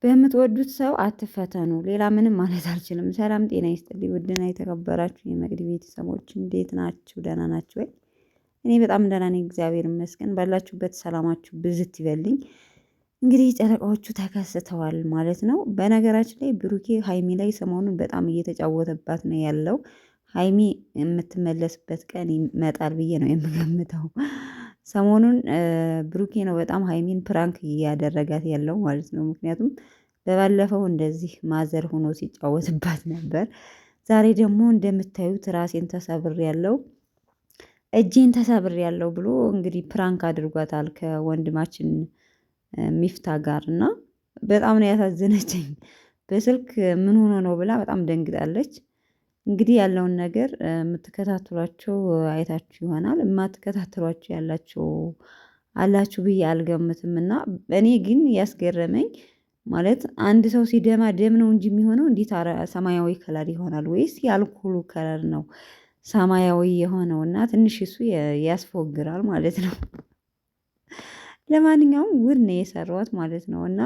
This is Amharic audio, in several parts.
በምትወዱት ሰው አትፈተኑ። ሌላ ምንም ማለት አልችልም። ሰላም ጤና ይስጥልኝ። ውድና የተከበራችሁ የመግድ ቤተሰቦች እንዴት ናችሁ? ደህና ናችሁ ወይ? እኔ በጣም ደህና ነኝ፣ እግዚአብሔር ይመስገን። ባላችሁበት ሰላማችሁ ብዝት ይበልኝ። እንግዲህ ጨረቃዎቹ ተከስተዋል ማለት ነው። በነገራችን ላይ ብሩኬ ሀይሚ ላይ ሰሞኑን በጣም እየተጫወተባት ነው ያለው። ሀይሚ የምትመለስበት ቀን ይመጣል ብዬ ነው የምገምተው። ሰሞኑን ብሩኬ ነው በጣም ሀይሚን ፕራንክ እያደረጋት ያለው ማለት ነው። ምክንያቱም በባለፈው እንደዚህ ማዘር ሆኖ ሲጫወትባት ነበር። ዛሬ ደግሞ እንደምታዩት ራሴን ተሰብር ያለው እጄን ተሰብር ያለው ብሎ እንግዲህ ፕራንክ አድርጓታል ከወንድማችን ሚፍታ ጋር እና በጣም ነው ያሳዘነችኝ። በስልክ ምን ሆኖ ነው ብላ በጣም ደንግጣለች። እንግዲህ ያለውን ነገር የምትከታተሏቸው አይታችሁ ይሆናል። የማትከታተሏቸው ያላችሁ አላችሁ ብዬ አልገምትም። እና እኔ ግን ያስገረመኝ ማለት አንድ ሰው ሲደማ ደም ነው እንጂ የሚሆነው እንዴት ሰማያዊ ከለር ይሆናል? ወይስ የአልኮሉ ከለር ነው ሰማያዊ የሆነው? እና ትንሽ እሱ ያስፎግራል ማለት ነው። ለማንኛውም ጉድ ነው የሰራዋት ማለት ነው። እና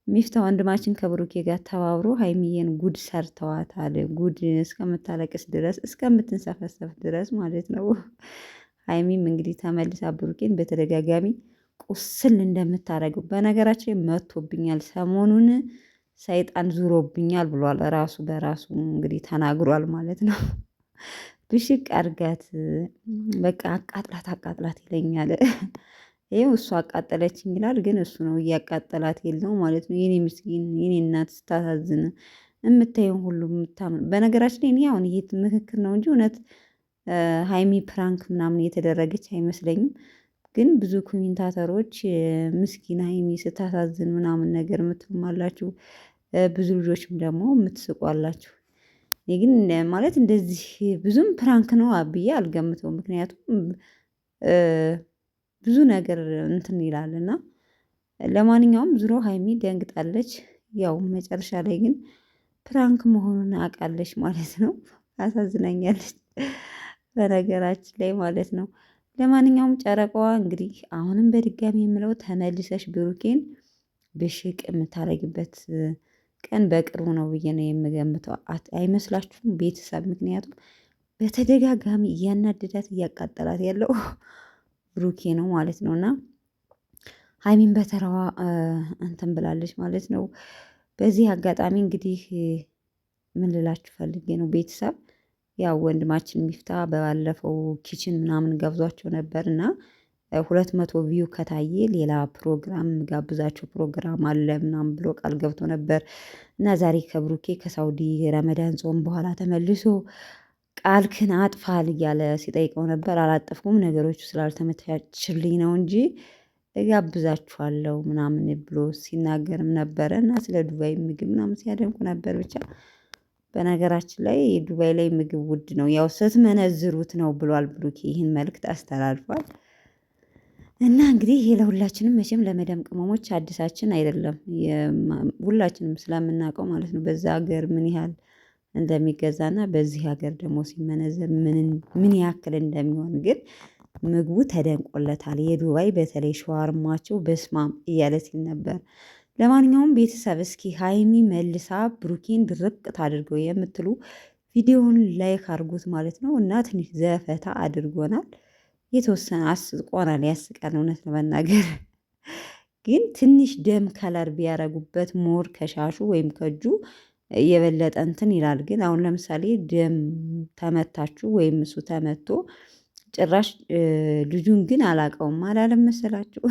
ሚፍታ ወንድማችን ከብሩኬ ጋር ተባብሮ ሀይሚዬን ጉድ ሰርተዋታል። ጉድ እስከምታለቅስ ድረስ እስከምትንሰፈሰፍ ድረስ ማለት ነው። ሀይሚም እንግዲህ ተመልሳ ብሩኬን በተደጋጋሚ ቁስል እንደምታደርገው በነገራችን መጥቶብኛል፣ ሰሞኑን ሰይጣን ዙሮብኛል ብሏል። ራሱ በራሱ እንግዲህ ተናግሯል ማለት ነው። ብሽቅ አድርጋት በቃ አቃጥላት ይለኛል። ይኸው እሱ አቃጠለችኝ ይላል፣ ግን እሱ ነው እያቃጠላት የለው ማለት ነው። የኔ ምስኪን የኔ እናት ስታሳዝን የምታየውን ሁሉ የምታምን። በነገራችን ላይ እኔ አሁን ይሄ ምክክር ነው እንጂ እውነት ሀይሚ ፕራንክ ምናምን የተደረገች አይመስለኝም። ግን ብዙ ኮሜንታተሮች ምስኪን ሀይሚ ስታሳዝን ምናምን ነገር የምትሉም ብዙ ልጆችም ደግሞ የምትስቋላችሁ። ግን ማለት እንደዚህ ብዙም ፕራንክ ነው ብዬ አልገምተው። ምክንያቱም ብዙ ነገር እንትን ይላል እና ለማንኛውም ዙሮ ሀይሚ ደንግጣለች። ያው መጨረሻ ላይ ግን ፕራንክ መሆኑን አውቃለች ማለት ነው። አሳዝናኛለች በነገራችን ላይ ማለት ነው። ለማንኛውም ጨረቃዋ እንግዲህ አሁንም በድጋሚ የምለው ተመልሰሽ ብሩኬን ብሽቅ የምታደርግበት ቀን በቅርቡ ነው ብዬ ነው የምገምተው። አይመስላችሁም ቤተሰብ? ምክንያቱም በተደጋጋሚ እያናደዳት እያቃጠላት ያለው ብሩኬ ነው ማለት ነው። እና ሀይሚን በተራዋ እንትን ብላለች ማለት ነው። በዚህ አጋጣሚ እንግዲህ ምን ልላችሁ ፈልጌ ነው ቤተሰብ፣ ያው ወንድማችን ሚፍታ በባለፈው ኪችን ምናምን ጋብዟቸው ነበር እና 200 ቪው ከታየ ሌላ ፕሮግራም ጋብዛቸው ፕሮግራም አለ ምናምን ብሎ ቃል ገብቶ ነበር እና ዛሬ ከብሩኬ ከሳውዲ ረመዳን ጾም በኋላ ተመልሶ ቃልክን አጥፋል እያለ ሲጠይቀው ነበር። አላጠፍኩም ነገሮቹ ስላልተመቻችልኝ ነው እንጂ እጋብዛችኋለሁ ምናምን ብሎ ሲናገርም ነበረ እና ስለ ዱባይ ምግብ ምናምን ሲያደንቁ ነበር። ብቻ በነገራችን ላይ ዱባይ ላይ ምግብ ውድ ነው፣ ያው ስትመነዝሩት ነው ብሏል ብሩኬ። ይህን መልእክት አስተላልፏል። እና እንግዲህ ይሄ ለሁላችንም መቼም ለመዳም ቅመሞች አዲሳችን አይደለም፣ ሁላችንም ስለምናውቀው ማለት ነው በዛ ሀገር ምን ያህል እንደሚገዛና በዚህ ሀገር ደግሞ ሲመነዘር ምን ያክል እንደሚሆን ግን ምግቡ ተደንቆለታል። የዱባይ በተለይ ሸዋርማቸው በስማም እያለ ሲል ነበር። ለማንኛውም ቤተሰብ እስኪ ሀይሚ መልሳ ብሩኬን ድርቅ ታድርገው የምትሉ ቪዲዮውን ላይክ አድርጉት ማለት ነው። እና ትንሽ ዘፈታ አድርጎናል፣ የተወሰነ አስቆናል፣ ያስቃል። እውነት ለመናገር ግን ትንሽ ደም ከለር ቢያረጉበት ሞር ከሻሹ ወይም ከእጁ የበለጠ እንትን ይላል። ግን አሁን ለምሳሌ ደም ተመታችሁ ወይም እሱ ተመቶ ጭራሽ ልጁን ግን አላቀውም አላለም መሰላችሁ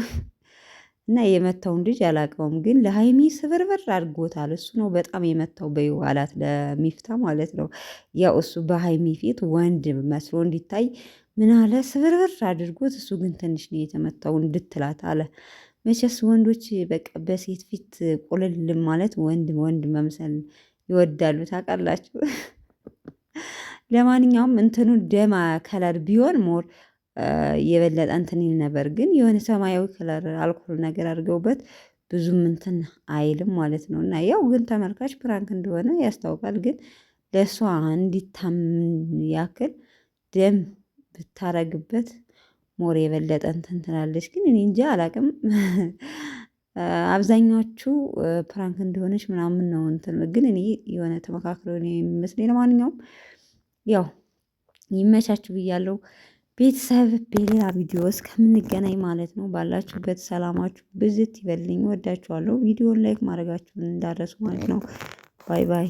እና የመታውን ልጅ አላቀውም፣ ግን ለሀይሚ ስብርብር አድርጎታል። እሱ ነው በጣም የመታው በይዋላት ለሚፍታ ማለት ነው። ያው እሱ በሀይሚ ፊት ወንድ መስሎ እንዲታይ ምን አለ ስብርብር አድርጎት፣ እሱ ግን ትንሽ ነው የተመታው እንድትላት አለ። መቼስ ወንዶች በቃ በሴት ፊት ቁልል ማለት ወንድ መምሰል ይወዳሉ ታውቃላችሁ። ለማንኛውም እንትኑ ደማ ከለር ቢሆን ሞር የበለጠ እንትን ይል ነበር። ግን የሆነ ሰማያዊ ከለር አልኮል ነገር አድርገውበት ብዙም እንትን አይልም ማለት ነው። እና ያው ግን ተመልካች ፕራንክ እንደሆነ ያስታውቃል። ግን ለእሷ እንዲታምን ያክል ደም ብታረግበት ሞር የበለጠ እንትን ትላለች። ግን እኔ እንጃ አላቅም። አብዛኛዎቹ ፕራንክ እንደሆነች ምናምን ነው እንትን ግን እኔ የሆነ ተመካክረው ነው የሚመስለኝ። ለማንኛውም ያው ይመቻችሁ ብያለሁ። ቤተሰብ በሌላ ቪዲዮ እስከምንገናኝ ማለት ነው። ባላችሁበት ሰላማችሁ ብዝት ይበልኝ። ወዳችኋለሁ። ቪዲዮን ላይክ ማድረጋችሁን እንዳረሱ ማለት ነው። ባይ ባይ።